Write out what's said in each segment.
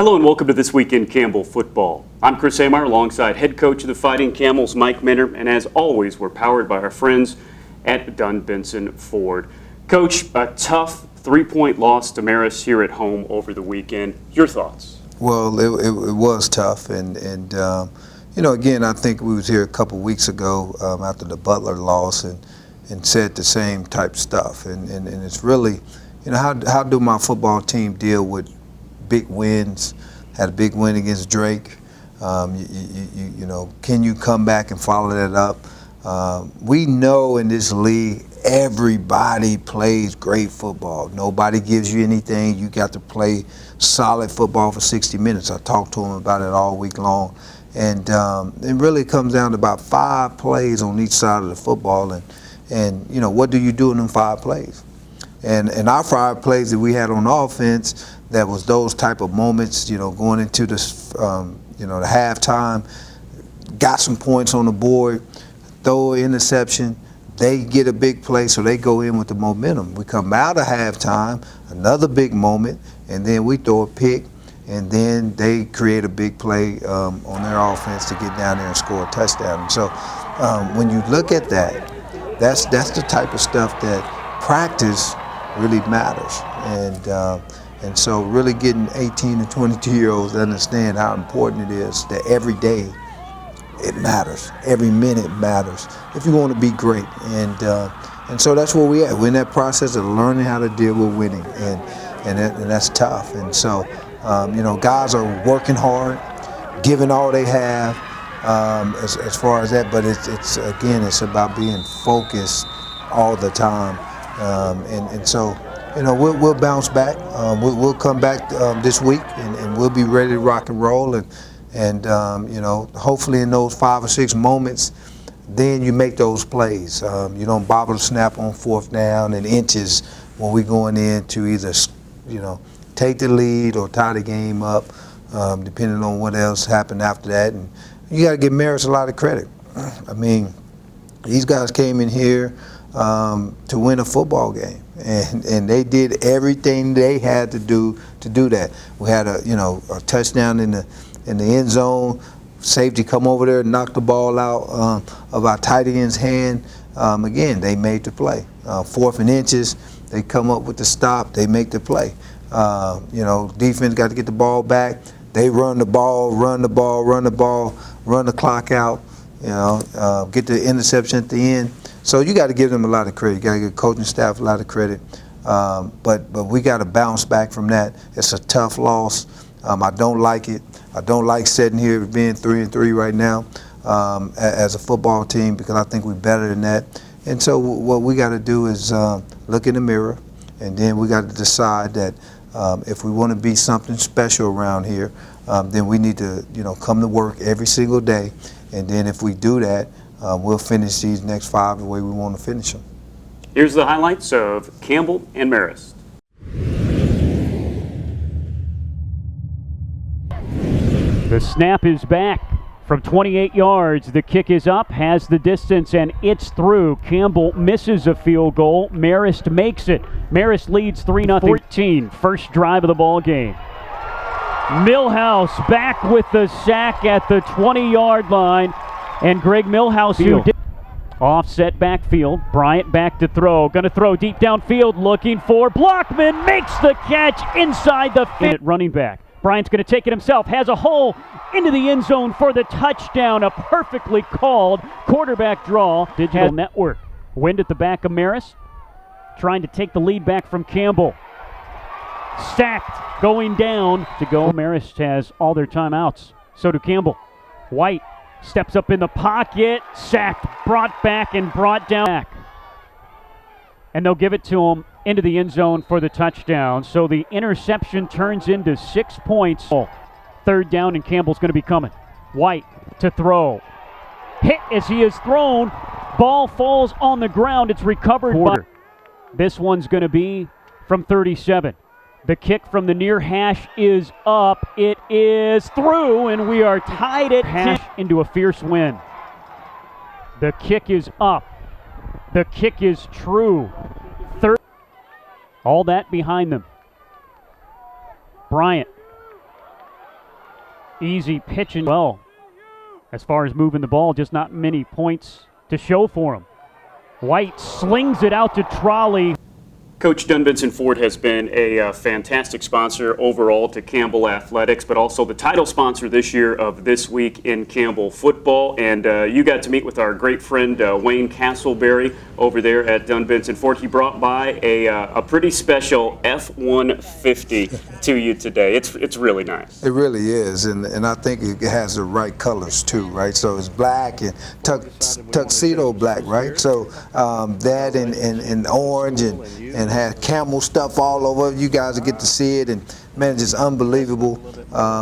Hello and welcome to This Week in Campbell Football. I'm Chris Amar alongside head coach of the Fighting Camels, Mike Minner, and as always, we're powered by our friends at Dunn Benson Ford. Coach, a tough 3-point loss to Marist here at home over the weekend. Your thoughts? Well, it was tough, and again, I think we was here a couple weeks ago after the Butler loss and said the same type stuff, and it's really, how do my football team deal with big wins? Had a big win against Drake. Can you come back and follow that up? We know in this league, everybody plays great football. Nobody gives you anything. You got to play solid football for 60 minutes. I talked to them about it all week long. And it really comes down to about 5 plays on each side of the football. And what do you do in them 5 plays? And our 5 plays that we had on offense, that was those type of moments, going into this, the halftime, got some points on the board, throw an interception, they get a big play, so they go in with the momentum. We come out of halftime, another big moment, and then we throw a pick, and then they create a big play on their offense to get down there and score a touchdown. And so when you look at that, that's the type of stuff that practice really matters. And so really getting 18 to 22-year-olds to understand how important it is that every day it matters. Every minute matters if you want to be great. And so that's where we at. We're in that process of learning how to deal with winning, and that's tough. And so, guys are working hard, giving all they have as far as that. But it's about being focused all the time. And so, we'll bounce back. We'll come back this week, and we'll be ready to rock and roll. And hopefully in those 5 or 6 moments, then you make those plays. You don't bobble the snap on 4th down and inches when we're going in to either, take the lead or tie the game up, depending on what else happened after that. And you got to give Marist a lot of credit. I mean, these guys came in here to win a football game, and they did everything they had to do that. We had a touchdown in the end zone. Safety come over there and knock the ball out of our tight end's hand. Again, they made the play. 4th and inches, they come up with the stop. They make the play. Defense got to get the ball back. They run the clock out. Get the interception at the end. So you got to give them a lot of credit. You got to give the coaching staff a lot of credit. But we got to bounce back from that. It's a tough loss. I don't like it. I don't like sitting here being 3-3 right now as a football team, because I think we're better than that. And so what we got to do is look in the mirror, and then we got to decide that if we want to be something special around here, then we need to come to work every single day. And then if we do that, we'll finish these next 5 the way we want to finish them. Here's the highlights of Campbell and Marist. The snap is back from 28 yards. The kick is up, has the distance, and it's through. Campbell misses a field goal. Marist makes it. Marist leads 3-0. First drive of the ball game. Millhouse back with the sack at the 20-yard line. And Greg Millhouse here. Offset backfield. Bryant back to throw. Going to throw deep downfield. Looking for Blockman. Makes the catch inside the 50. Running back. Bryant's going to take it himself. Has a hole into the end zone for the touchdown. A perfectly called quarterback draw. Digital network. Wind at the back of Marist. Trying to take the lead back from Campbell. Sacked. Going down to go. Marist has all their timeouts. So do Campbell. White steps up in the pocket. Sacked. Brought back and brought down. And they'll give it to him into the end zone for the touchdown. So the interception turns into 6 points. 3rd down, and Campbell's going to be coming. White to throw. Hit as he is thrown. Ball falls on the ground. It's recovered. This one's going to be from 37. The kick from the near hash is up. It is through, and we are tied at hash into a fierce win. The kick is up. The kick is true. All that behind them. Bryant Easy pitching well. As far as moving the ball, just not many points to show for him. White slings it out to Trolley. Coach Dunn Benson Ford has been a fantastic sponsor overall to Campbell Athletics, but also the title sponsor this year of This Week in Campbell Football. And you got to meet with our great friend Wayne Castleberry over there at Dunn Benson Ford. He brought by a pretty special F-150 to you today. It's really nice. It really is, and I think it has the right colors too, right? So it's black and tuxedo black, right? So that and orange and had camel stuff all over. You guys will get to see it, and man, it's just unbelievable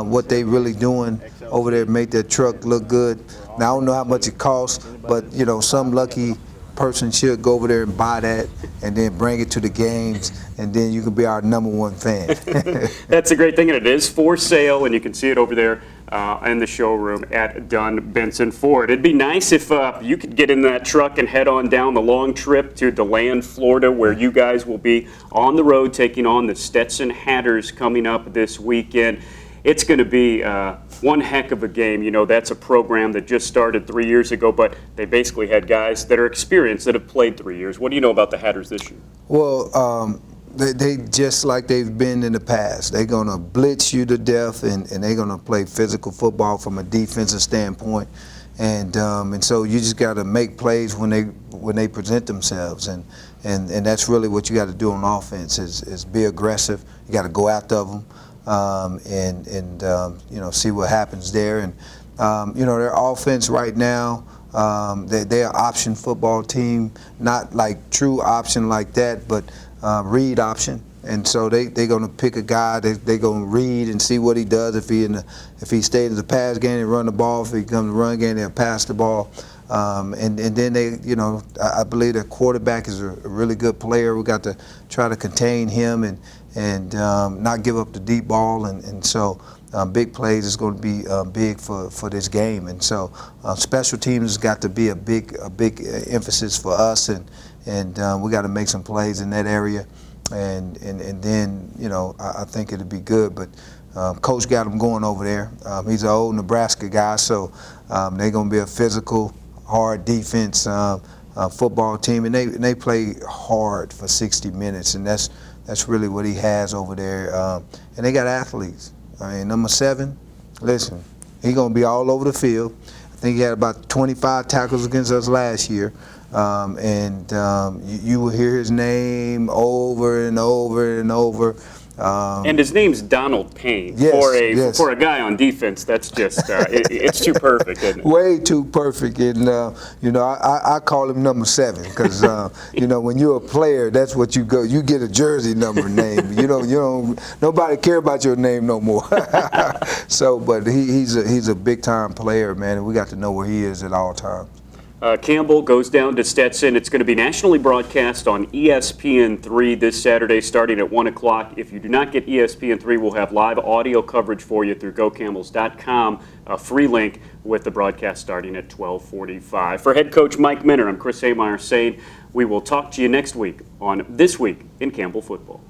what they really doing over there to make that truck look good. Now I don't know how much it costs, but you know, some lucky person should go over there and buy that and then bring it to the games, and then you can be our #1 fan. That's a great thing, and it is for sale, and you can see it over there in the showroom at Dunn Benson Ford. It'd be nice if you could get in that truck and head on down the long trip to DeLand, Florida, where you guys will be on the road taking on the Stetson Hatters coming up this weekend. It's going to be one heck of a game. You know, that's a program that just started 3 years ago, but they basically had guys that are experienced that have played 3 years. What do you know about the Hatters this year? Well, they just like they've been in the past. They're going to blitz you to death, and they're going to play physical football from a defensive standpoint. And so you just got to make plays when they present themselves, and that's really what you got to do on offense is be aggressive. You got to go after them. You know, see what happens there. And you know, their offense right now, they're an option football team, not like true option like that, but read option. And so they're going to pick a guy. They're going to read and see what he does. If he stays in the pass game, they run the ball. If he comes to run game, they'll pass the ball. And then they, you know, I believe their quarterback is a really good player. We got to try to contain him and not give up the deep ball, and so big plays is going to be big for this game, and so special teams has got to be a big emphasis for us, and we got to make some plays in that area, and then you know I think it'll be good, but coach got him going over there. He's an old Nebraska guy, so they're going to be a physical, hard defense football team, and they play hard for 60 minutes, and that's really what he has over there. And they got athletes. I mean, #7, listen, he's going to be all over the field. I think he had about 25 tackles against us last year. You will hear his name over and over and over. And his name's Donald Payne. Yes, for a guy on defense, that's just it's too perfect, isn't it? Way too perfect, and you know I call him #7 because you know when you're a player, that's what you go. You get a jersey number name. You don't nobody care about your name no more. So, but he's a big time player, man, and we got to know where he is at all times. Campbell goes down to Stetson. It's going to be nationally broadcast on ESPN3 this Saturday starting at 1 o'clock. If you do not get ESPN3, we'll have live audio coverage for you through GoCamels.com, a free link with the broadcast starting at 12:45. For head coach Mike Minner, I'm Chris Haymeyer saying we will talk to you next week on This Week in Campbell Football.